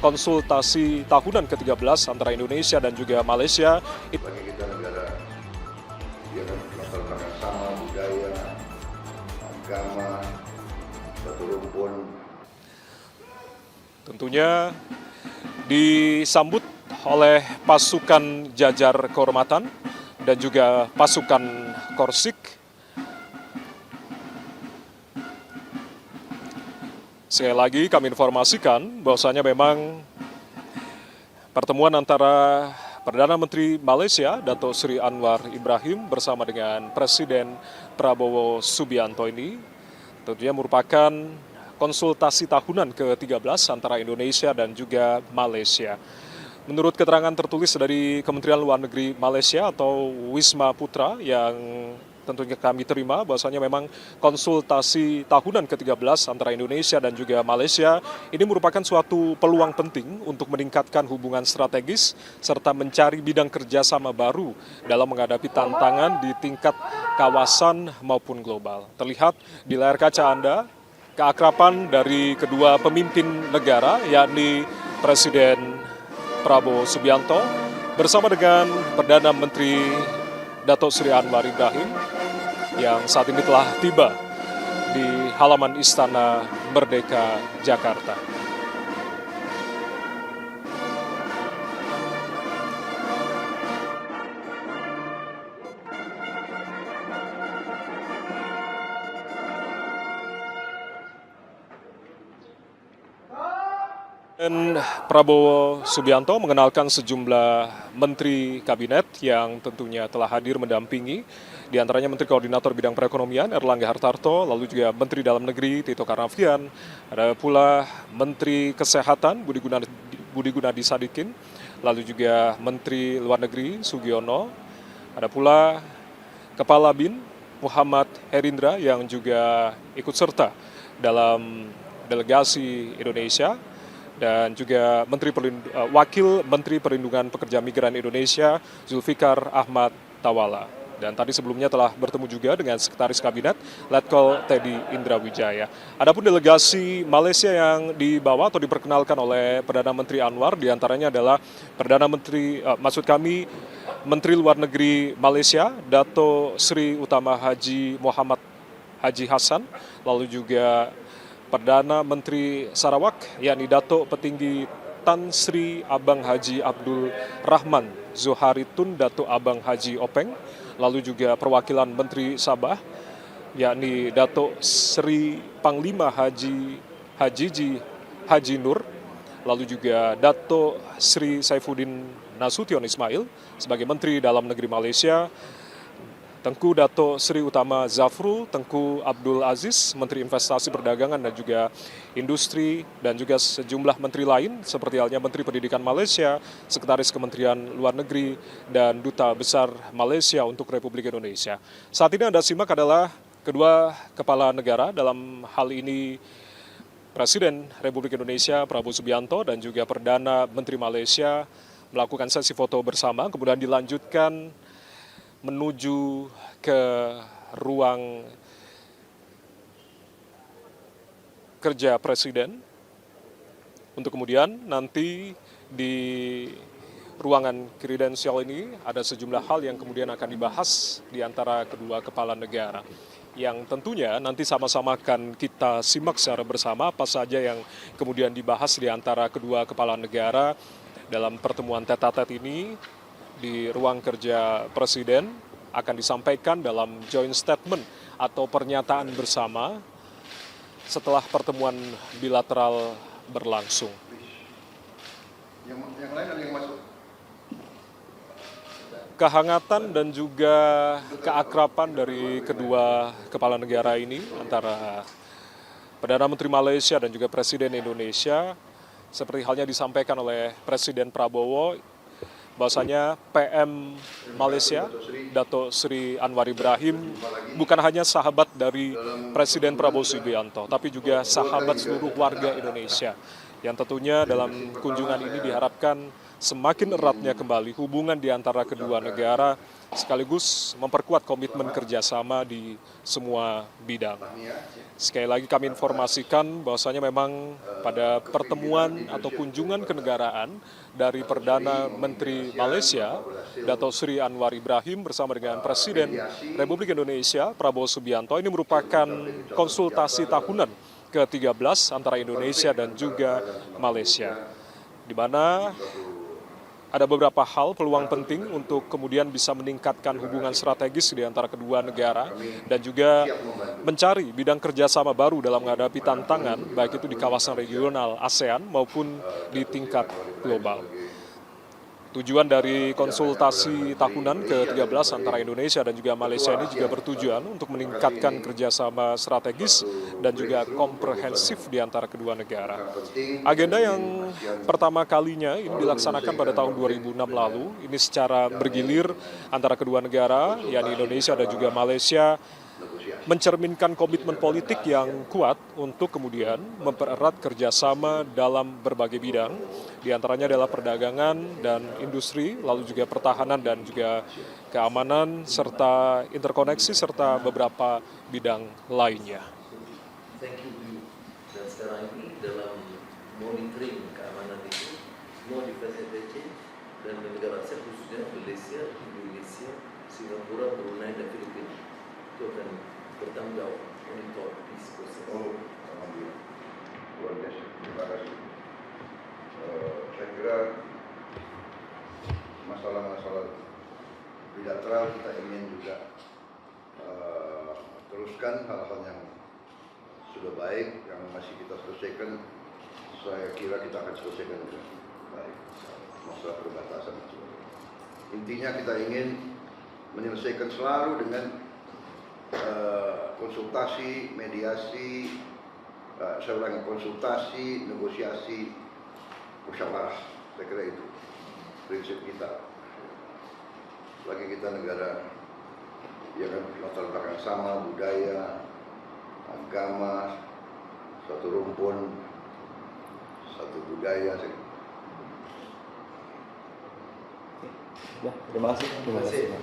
konsultasi tahunan ke-13 antara Indonesia dan juga Malaysia. Bagi kita negara yang latar belakang sama, budaya, agama, satu rumpun. Tentunya disambut oleh pasukan jajar kehormatan dan juga pasukan Korsik. Sekali lagi kami informasikan bahwasanya memang pertemuan antara Perdana Menteri Malaysia Dato' Sri Anwar Ibrahim bersama dengan Presiden Prabowo Subianto ini tentunya merupakan konsultasi tahunan ke-13 antara Indonesia dan juga Malaysia. Menurut keterangan tertulis dari Kementerian Luar Negeri Malaysia atau Wisma Putra yang tentunya kami terima bahwasanya memang konsultasi tahunan ke-13 antara Indonesia dan juga Malaysia ini merupakan suatu peluang penting untuk meningkatkan hubungan strategis serta mencari bidang kerjasama baru dalam menghadapi tantangan di tingkat kawasan maupun global. Terlihat di layar kaca Anda keakraban dari kedua pemimpin negara yakni Presiden Prabowo Subianto bersama dengan Perdana Menteri Dato' Sri Anwar Ibrahim yang saat ini telah tiba di halaman Istana Merdeka, Jakarta. Dan Prabowo Subianto mengenalkan sejumlah menteri kabinet yang tentunya telah hadir mendampingi, di antaranya Menteri Koordinator Bidang Perekonomian Erlangga Hartarto, lalu juga Menteri Dalam Negeri Tito Karnavian, ada pula Menteri Kesehatan Budi Gunadi Sadikin, lalu juga Menteri Luar Negeri Sugiono, ada pula Kepala BIN Muhammad Herindra yang juga ikut serta dalam delegasi Indonesia, dan juga Wakil Menteri Perlindungan Pekerja Migran Indonesia Zulfikar Ahmad Tawala. Dan tadi sebelumnya telah bertemu juga dengan Sekretaris Kabinet Letkol Teddy Indra Wijaya. Adapun delegasi Malaysia yang dibawa atau diperkenalkan oleh Perdana Menteri Anwar diantaranya adalah Menteri Luar Negeri Malaysia Dato' Sri Utama Haji Muhammad Haji Hassan, lalu juga Perdana Menteri Sarawak yakni Dato' Petinggi Tan Sri Abang Haji Abdul Rahman Zoharitun Dato' Abang Haji Openg, lalu juga perwakilan Menteri Sabah yakni Dato' Sri Panglima Haji Nur, lalu juga Dato' Sri Saifuddin Nasution Ismail sebagai Menteri Dalam Negeri Malaysia, Tengku Dato' Sri Utama Zafrul, Tengku Abdul Aziz, Menteri Investasi Perdagangan dan juga Industri, dan juga sejumlah menteri lain seperti halnya Menteri Pendidikan Malaysia, Sekretaris Kementerian Luar Negeri, dan Duta Besar Malaysia untuk Republik Indonesia. Saat ini Anda simak adalah kedua kepala negara, dalam hal ini Presiden Republik Indonesia Prabowo Subianto dan juga Perdana Menteri Malaysia melakukan sesi foto bersama, kemudian dilanjutkan menuju ke ruang kerja Presiden untuk kemudian nanti di ruangan kredensial ini ada sejumlah hal yang kemudian akan dibahas di antara kedua kepala negara, yang tentunya nanti sama-sama akan kita simak secara bersama apa saja yang kemudian dibahas di antara kedua kepala negara dalam pertemuan tete-a-tete ini. Di ruang kerja Presiden akan disampaikan dalam joint statement atau pernyataan bersama setelah pertemuan bilateral berlangsung. Yang lain ada yang masuk. Kehangatan dan juga keakraban dari kedua kepala negara ini antara Perdana Menteri Malaysia dan juga Presiden Indonesia, seperti halnya disampaikan oleh Presiden Prabowo, bahwasanya PM Malaysia Dato' Sri Anwar Ibrahim bukan hanya sahabat dari Presiden Prabowo Subianto, tapi juga sahabat seluruh warga Indonesia yang tentunya dalam kunjungan ini diharapkan semakin eratnya kembali hubungan di antara kedua negara sekaligus memperkuat komitmen kerjasama di semua bidang. Sekali lagi kami informasikan bahwasanya memang pada pertemuan atau kunjungan kenegaraan dari Perdana Menteri Malaysia, Dato' Sri Anwar Ibrahim bersama dengan Presiden Republik Indonesia, Prabowo Subianto, ini merupakan konsultasi tahunan ke-13 antara Indonesia dan juga Malaysia, di mana ada beberapa hal peluang penting untuk kemudian bisa meningkatkan hubungan strategis di antara kedua negara dan juga mencari bidang kerjasama baru dalam menghadapi tantangan baik itu di kawasan regional ASEAN maupun di tingkat global. Tujuan dari konsultasi tahunan ke-13 antara Indonesia dan juga Malaysia ini juga bertujuan untuk meningkatkan kerjasama strategis dan juga komprehensif di antara kedua negara. Agenda yang pertama kalinya ini dilaksanakan pada tahun 2006 lalu, ini secara bergilir antara kedua negara, yakni Indonesia dan juga Malaysia, mencerminkan komitmen politik yang kuat untuk kemudian mempererat kerjasama dalam berbagai bidang, diantaranya adalah perdagangan dan industri, lalu juga pertahanan dan juga keamanan, serta interkoneksi, serta beberapa bidang lainnya. Thank you. Dan sekarang ini dalam monitoring keamanan itu, semua difasilitasi dan negara ASEAN khususnya Malaysia, Indonesia, Singapura, Brunei, dan Filipina itu akan bertanggung jawab monitor peace process. Alhamdulillah. Luar biasa. Terima kasih. Saya kira masalah-masalah bilateral kita ingin juga teruskan hal-hal yang sudah baik, yang masih kita selesaikan. Saya kira kita akan selesaikan dengan baik masalah perbatasan itu. Intinya kita ingin menyelesaikan selalu dengan konsultasi, mediasi, saya ulangi, konsultasi, negosiasi, musyawarah. Saya kira itu prinsip kita. Lagi kita negara yang latar belakang sama, budaya, agama, satu rumpun, satu budaya. Ya, terima kasih.